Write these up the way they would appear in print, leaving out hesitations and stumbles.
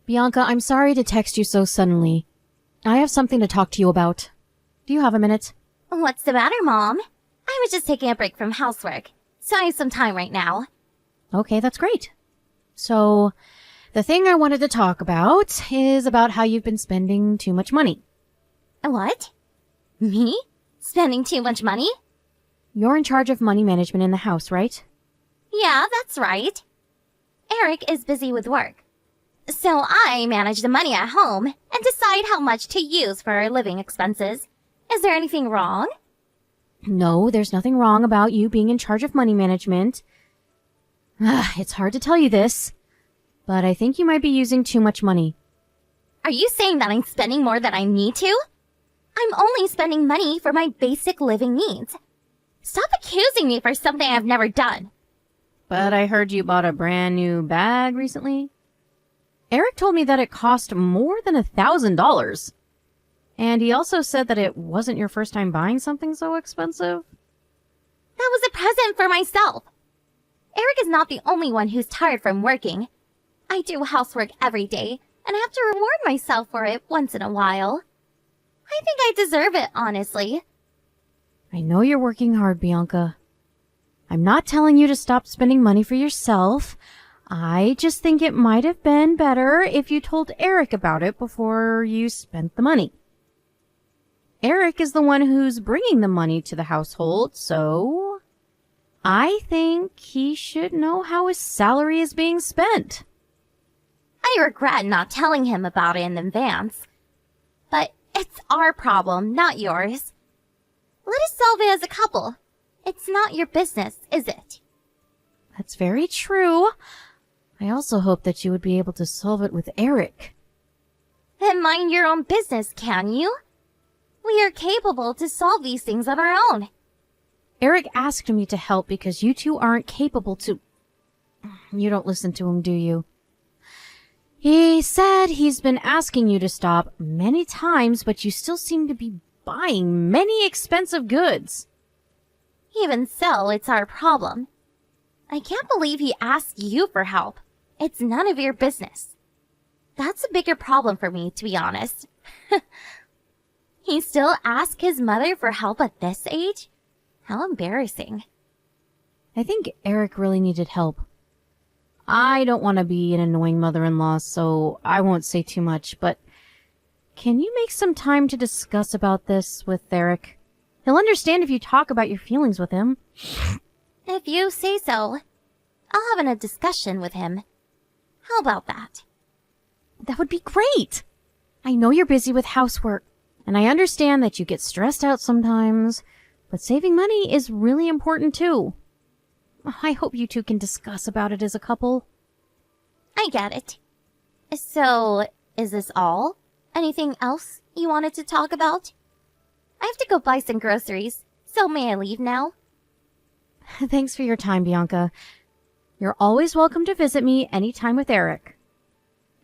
Bianca, I'm sorry to text you so suddenly. I have something to talk to you about. Do you have a minute? What's the matter, Mom? I was just taking a break from housework, so I have some time right now. Okay, that's great. So, the thing I wanted to talk about is about how you've been spending too much money. What? Me? Spending too much money? You're in charge of money management in the house, right? Yeah, that's right. Eric is busy with work. So I manage the money at home and decide how much to use for our living expenses. Is there anything wrong? No, there's nothing wrong about you being in charge of money management. It's hard to tell you this, but I think you might be using too much money. Are you saying that I'm spending more than I need to? I'm only spending money for my basic living needs. Stop accusing me for something I've never done. But I heard you bought a brand new bag recently. Eric told me that it cost more than $1,000. And he also said that it wasn't your first time buying something so expensive. That was a present for myself. Eric is not the only one who's tired from working. I do housework every day, and I have to reward myself for it once in a while. I think I deserve it, honestly. I know you're working hard, Bianca. I'm not telling you to stop spending money for yourself. I just think it might have been better if you told Eric about it before you spent the money. Eric is the one who's bringing the money to the household, so I think he should know how his salary is being spent. I regret not telling him about it in advance. But it's our problem, not yours. Let us solve it as a couple. It's not your business, is it? That's very true. I also hope that you would be able to solve it with Eric. Then mind your own business, can you? We are capable to solve these things on our own. Eric asked me to help because you two aren't capable to... You don't listen to him, do you? He said he's been asking you to stop many times, but you still seem to be buying many expensive goods. Even so, it's our problem. I can't believe he asked you for help. It's none of your business. That's a bigger problem for me, to be honest. He still asks his mother for help at this age? How embarrassing. I think Eric really needed help. I don't want to be an annoying mother-in-law, so I won't say too much, but can you make some time to discuss about this with Eric? He'll understand if you talk about your feelings with him. If you say so, I'll have a discussion with him. How about that? That would be great! I know you're busy with housework, and I understand that you get stressed out sometimes, but saving money is really important too. I hope you two can discuss about it as a couple. I get it. So, is this all? Anything else you wanted to talk about? I have to go buy some groceries, so may I leave now? Thanks for your time, Bianca. You're always welcome to visit me anytime with Eric.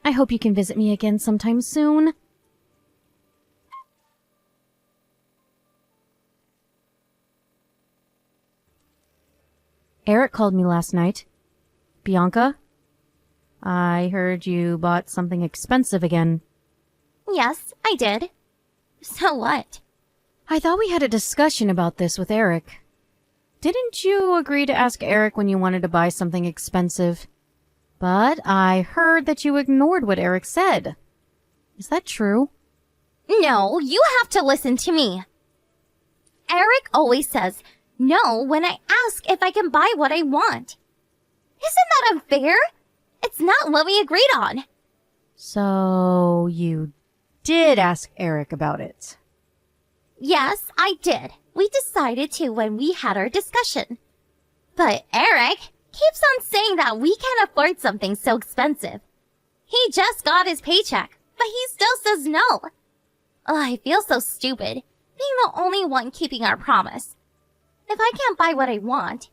I hope you can visit me again sometime soon. Eric called me last night. Bianca, I heard you bought something expensive again. Yes, I did. So what? I thought we had a discussion about this with Eric. Didn't you agree to ask Eric when you wanted to buy something expensive? But I heard that you ignored what Eric said. Is that true? No, you have to listen to me. Eric always says no when I ask if I can buy what I want. Isn't that unfair? It's not what we agreed on. So you did ask Eric about it? Yes, I did. We decided to when we had our discussion. But Eric keeps on saying that we can't afford something so expensive. He just got his paycheck, but he still says no. I feel so stupid, being the only one keeping our promise. If I can't buy what I want,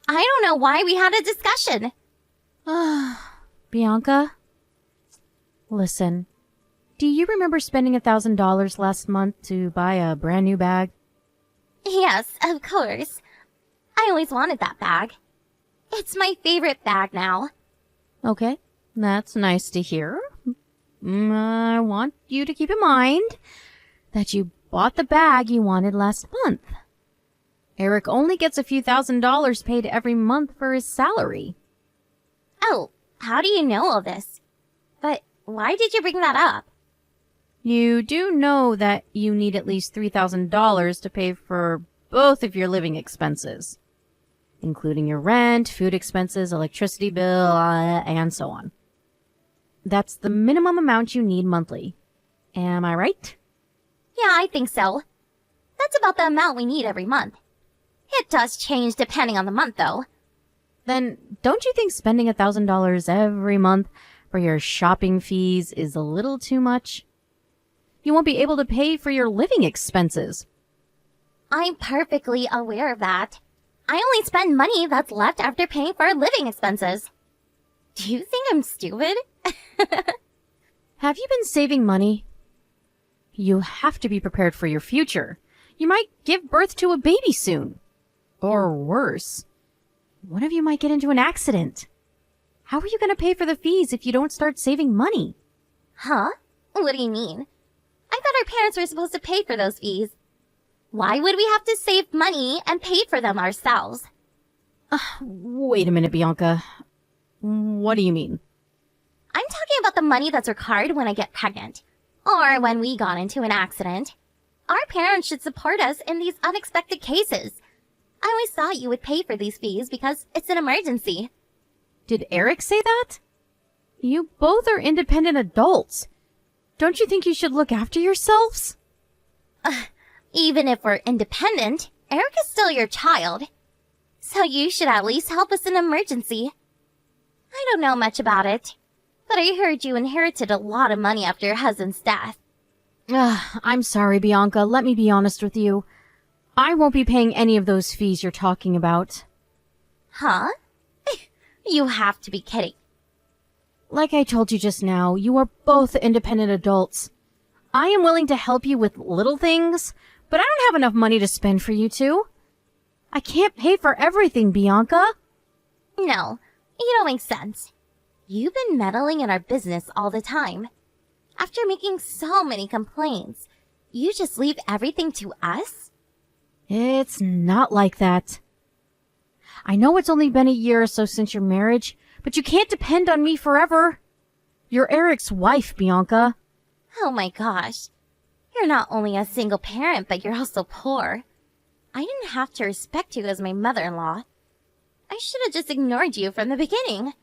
I don't know why we had a discussion. Bianca? Listen, do you remember spending $1,000 last month to buy a brand new bag? Yes, of course. I always wanted that bag. It's my favorite bag now. Okay, That's nice to hear. I want you to keep in mind that you bought the bag you wanted last month. Eric only gets a few $1,000s paid every month for his salary. Oh, how do you know all this? But why did you bring that up? You do know that you need at least $3,000 to pay for both of your living expenses, including your rent, food expenses, electricity bill, and so on. That's the minimum amount you need monthly. Am I right? Yeah, I think so. That's about the amount we need every month. It does change depending on the month, though. Then don't you think spending $1,000 every month for your shopping fees is a little too much? You won't be able to pay for your living expenses. I'm perfectly aware of that. I only spend money that's left after paying for living expenses. Do you think I'm stupid? Have you been saving money? You have to be prepared for your future. You might give birth to a baby soon. Or worse. What if you might get into an accident? How are you going to pay for the fees if you don't start saving money? Huh? What do you mean? I thought our parents were supposed to pay for those fees. Why would we have to save money and pay for them ourselves? Wait a minute, Bianca. What do you mean? I'm talking about the money that's required when I get pregnant. Or when we got into an accident. Our parents should support us in these unexpected cases. I always thought you would pay for these fees because it's an emergency. Did Eric say that? You both are independent adults. Don't you think you should look after yourselves? Even if we're independent, Eric is still your child. So you should at least help us in an emergency. I don't know much about it, but I heard you inherited a lot of money after your husband's death. I'm sorry, Bianca. Let me be honest with you. I won't be paying any of those fees you're talking about. Huh? You have to be kidding. Like I told you just now, you are both independent adults. I am willing to help you with little things, but I don't have enough money to spend for you two. I can't pay for everything, Bianca. No, you don't make sense. You've been meddling in our business all the time. After making so many complaints, you just leave everything to us? It's not like that. I know it's only been a year or so since your marriage, but you can't depend on me forever. You're Eric's wife, Bianca. Oh my gosh. You're not only a single parent, but you're also poor. I didn't have to respect you as my mother-in-law. I should have just ignored you from the beginning.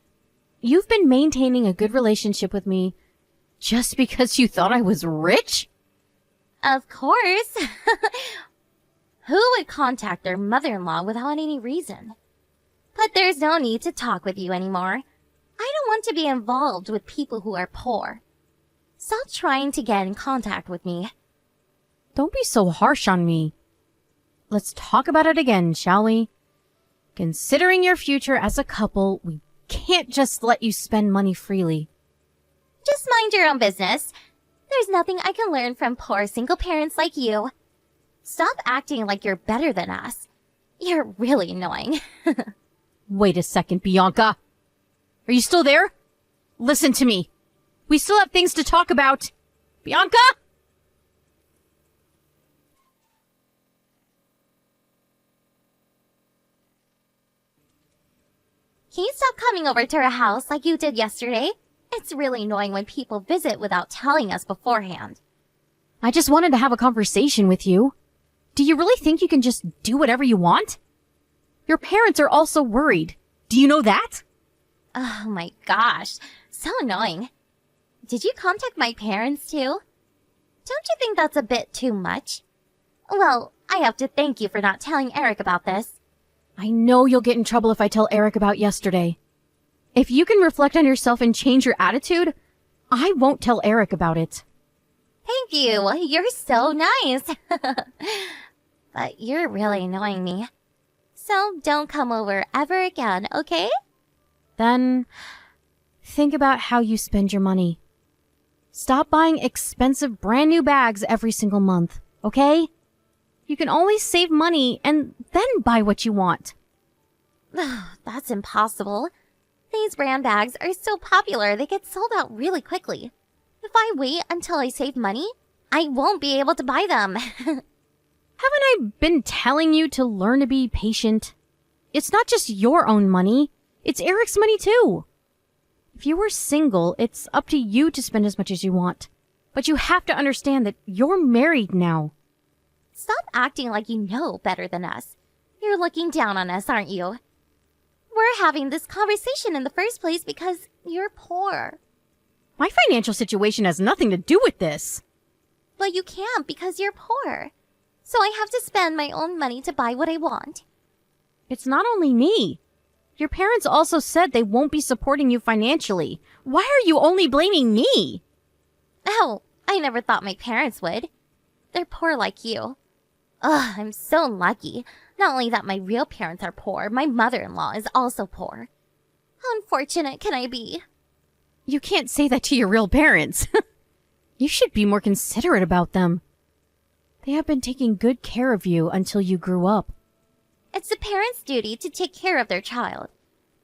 You've been maintaining a good relationship with me just because you thought I was rich? Of course. Who would contact their mother-in-law without any reason? But there's no need to talk with you anymore. I don't want to be involved with people who are poor. Stop trying to get in contact with me. Don't be so harsh on me. Let's talk about it again, shall we? Considering your future as a couple, we can't just let you spend money freely. Just mind your own business. There's nothing I can learn from poor single parents like you. Stop acting like you're better than us. You're really annoying. Wait a second, Bianca. Are you still there? Listen to me. We still have things to talk about. Bianca? Can you stop coming over to our house like you did yesterday? It's really annoying when people visit without telling us beforehand. I just wanted to have a conversation with you. Do you really think you can just do whatever you want? Your parents are also worried. Do you know that? Oh my gosh, so annoying. Did you contact my parents too? Don't you think that's a bit too much? Well, I have to thank you for not telling Eric about this. I know you'll get in trouble if I tell Eric about yesterday. If you can reflect on yourself and change your attitude, I won't tell Eric about it. Thank you, you're so nice. But you're really annoying me. So don't come over ever again, okay? Then, think about how you spend your money. Stop buying expensive brand new bags every single month, okay? You can always save money and then buy what you want. That's impossible. These brand bags are so popular they get sold out really quickly. If I wait until I save money, I won't be able to buy them. Haven't I been telling you to learn to be patient? It's not just your own money. It's Eric's money too. If you were single, it's up to you to spend as much as you want. But you have to understand that you're married now. Stop acting like you know better than us. You're looking down on us, aren't you? We're having this conversation in the first place because you're poor. My financial situation has nothing to do with this. But you can't because you're poor. So I have to spend my own money to buy what I want. It's not only me. Your parents also said they won't be supporting you financially. Why are you only blaming me? Oh, I never thought my parents would. They're poor like you. Ugh, I'm so lucky. Not only that my real parents are poor, my mother-in-law is also poor. How unfortunate can I be? You can't say that to your real parents. You should be more considerate about them. They have been taking good care of you until you grew up. It's the parents' duty to take care of their child.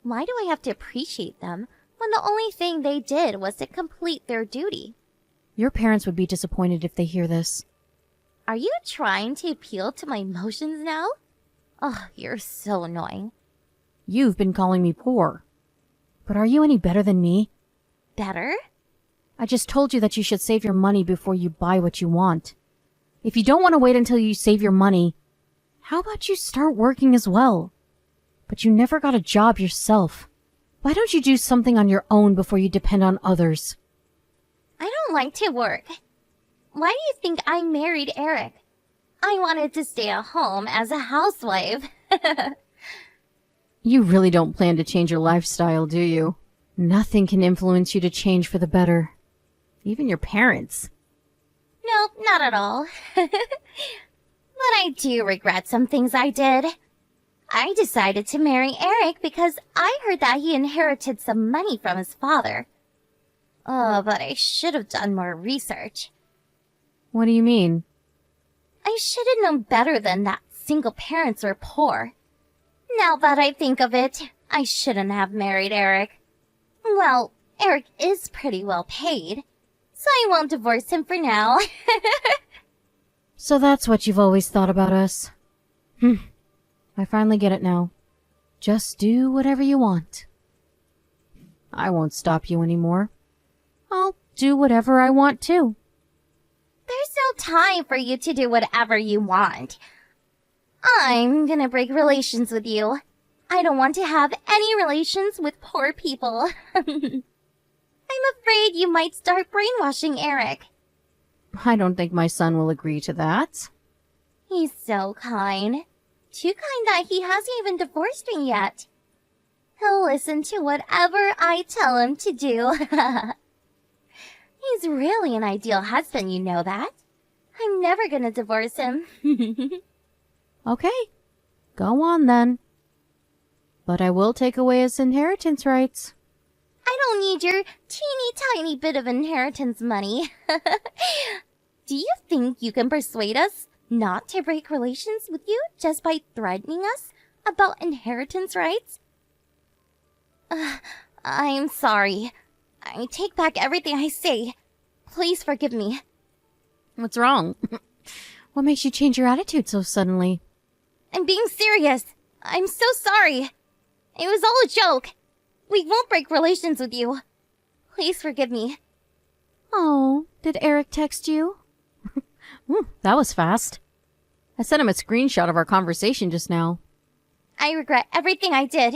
Why do I have to appreciate them when the only thing they did was to complete their duty? Your parents would be disappointed if they hear this. Are you trying to appeal to my emotions now? Oh, you're so annoying. You've been calling me poor. But are you any better than me? Better? I just told you that you should save your money before you buy what you want. If you don't want to wait until you save your money, how about you start working as well? But you never got a job yourself. Why don't you do something on your own before you depend on others? I don't like to work. Why do you think I married Eric? I wanted to stay at home as a housewife. You really don't plan to change your lifestyle, do you? Nothing can influence you to change for the better. Even your parents. No, not at all. But I do regret some things I did. I decided to marry Eric because I heard that he inherited some money from his father. Oh, but I should have done more research. What do you mean? I should have known better than that single parents were poor. Now that I think of it, I shouldn't have married Eric. Well, Eric is pretty well paid, so I won't divorce him for now. So that's what you've always thought about us. I finally get it now. Just do whatever you want. I won't stop you anymore. I'll do whatever I want too. There's no time for you to do whatever you want. I'm gonna break relations with you. I don't want to have any relations with poor people. I'm afraid you might start brainwashing Eric. I don't think my son will agree to that. He's so kind. Too kind that he hasn't even divorced me yet. He'll listen to whatever I tell him to do. He's really an ideal husband, you know that. I'm never gonna divorce him. Okay, go on then. But I will take away his inheritance rights. I don't need your teeny tiny bit of inheritance money. Do you think you can persuade us not to break relations with you just by threatening us about inheritance rights? I'm sorry. I take back everything I say. Please forgive me. What's wrong? What makes you change your attitude so suddenly? I'm being serious. I'm so sorry. It was all a joke. We won't break relations with you. Please forgive me. Oh, did Eric text you? That was fast. I sent him a screenshot of our conversation just now. I regret everything I did.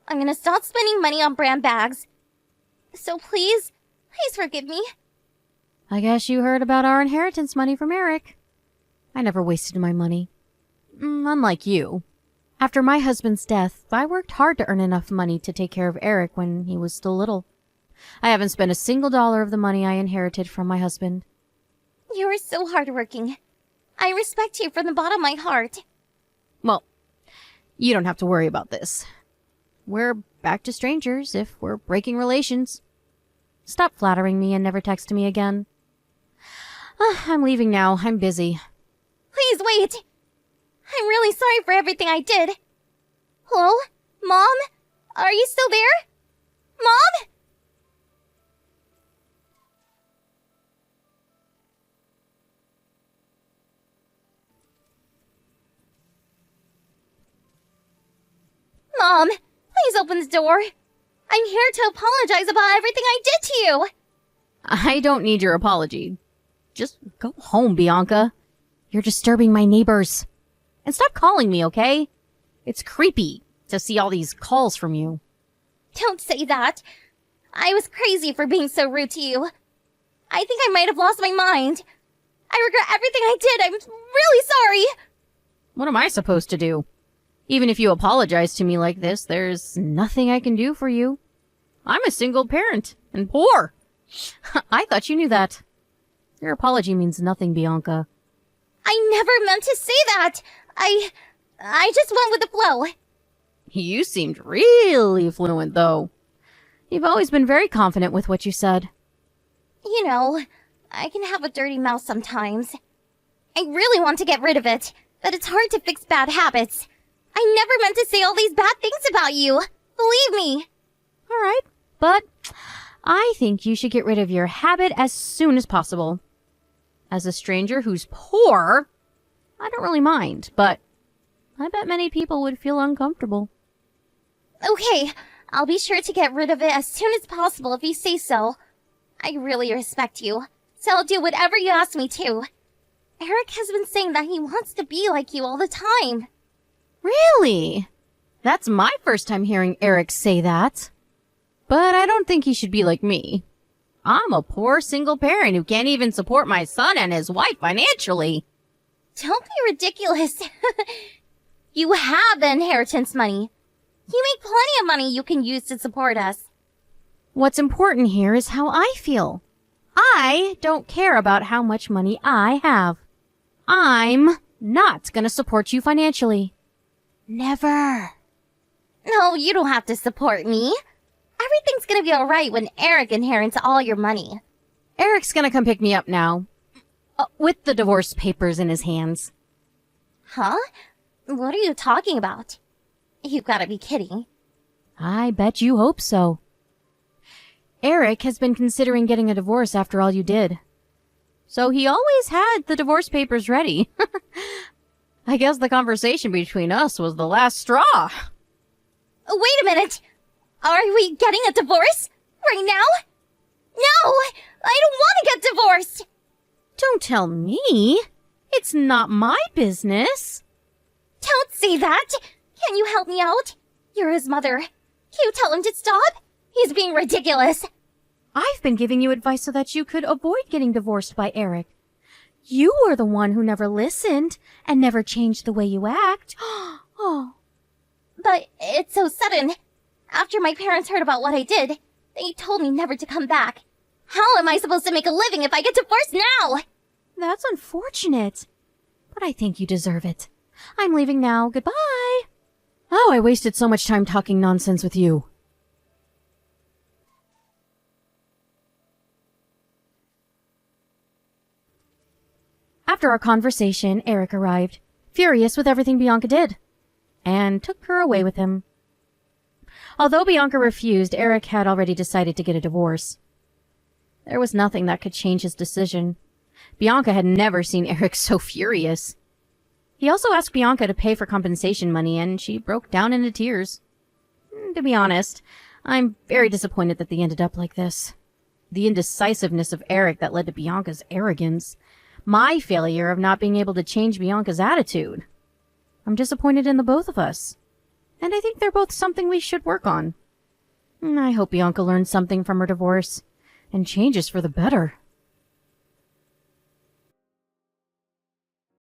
I'm gonna stop spending money on brand bags. So please forgive me. I guess you heard about our inheritance money from Eric. I never wasted my money. Unlike you. After my husband's death, I worked hard to earn enough money to take care of Eric when he was still little. I haven't spent a single dollar of the money I inherited from my husband. You are so hardworking. I respect you from the bottom of my heart. Well, you don't have to worry about this. We're back to strangers if we're breaking relations. Stop flattering me and never text me again. I'm leaving now. I'm busy. Please wait. I'm really sorry for everything I did. Hello? Mom? Are you still there? Mom? Mom, please open the door. I'm here to apologize about everything I did to you. I don't need your apology. Just go home, Bianca. You're disturbing my neighbors. And stop calling me, okay? It's creepy to see all these calls from you. Don't say that. I was crazy for being so rude to you. I think I might have lost my mind. I regret everything I did. I'm really sorry. What am I supposed to do? Even if you apologize to me like this, there's nothing I can do for you. I'm a single parent and poor. I thought you knew that. Your apology means nothing, Bianca. I never meant to say that. I just went with the flow. You seemed really fluent, though. You've always been very confident with what you said. You know, I can have a dirty mouth sometimes. I really want to get rid of it, but it's hard to fix bad habits. I never meant to say all these bad things about you. Believe me. All right, but I think you should get rid of your habit as soon as possible. As a stranger who's poor, I don't really mind, but I bet many people would feel uncomfortable. Okay, I'll be sure to get rid of it as soon as possible if you say so. I really respect you, so I'll do whatever you ask me to. Eric has been saying that he wants to be like you all the time. Really? That's my first time hearing Eric say that. But I don't think he should be like me. I'm a poor single parent who can't even support my son and his wife financially. Don't be ridiculous. You have the inheritance money. You make plenty of money you can use to support us. What's important here is how I feel. I don't care about how much money I have. I'm not gonna support you financially. Never. No, you don't have to support me. Everything's gonna be alright when Eric inherits all your money. Eric's gonna come pick me up now. With the divorce papers in his hands. Huh? What are you talking about? You've gotta be kidding. I bet you hope so. Eric has been considering getting a divorce after all you did. So he always had the divorce papers ready. I guess the conversation between us was the last straw. Wait a minute! Are we getting a divorce? Right now? No! I don't want to get divorced! Don't tell me. It's not my business. Don't say that! Can you help me out? You're his mother. Can you tell him to stop? He's being ridiculous. I've been giving you advice so that you could avoid getting divorced by Eric. You were the one who never listened and never changed the way you act. Oh. But it's so sudden. After my parents heard about what I did, they told me never to come back. How am I supposed to make a living if I get divorced now? That's unfortunate. But I think you deserve it. I'm leaving now. Goodbye. Oh, I wasted so much time talking nonsense with you. After our conversation, Eric arrived, furious with everything Bianca did, and took her away with him. Although Bianca refused, Eric had already decided to get a divorce. There was nothing that could change his decision. Bianca had never seen Eric so furious. He also asked Bianca to pay for compensation money, and she broke down into tears. To be honest, I'm very disappointed that they ended up like this. The indecisiveness of Eric that led to Bianca's arrogance. My failure of not being able to change Bianca's attitude. I'm disappointed in the both of us. And I think they're both something we should work on. I hope Bianca learns something from her divorce and changes for the better.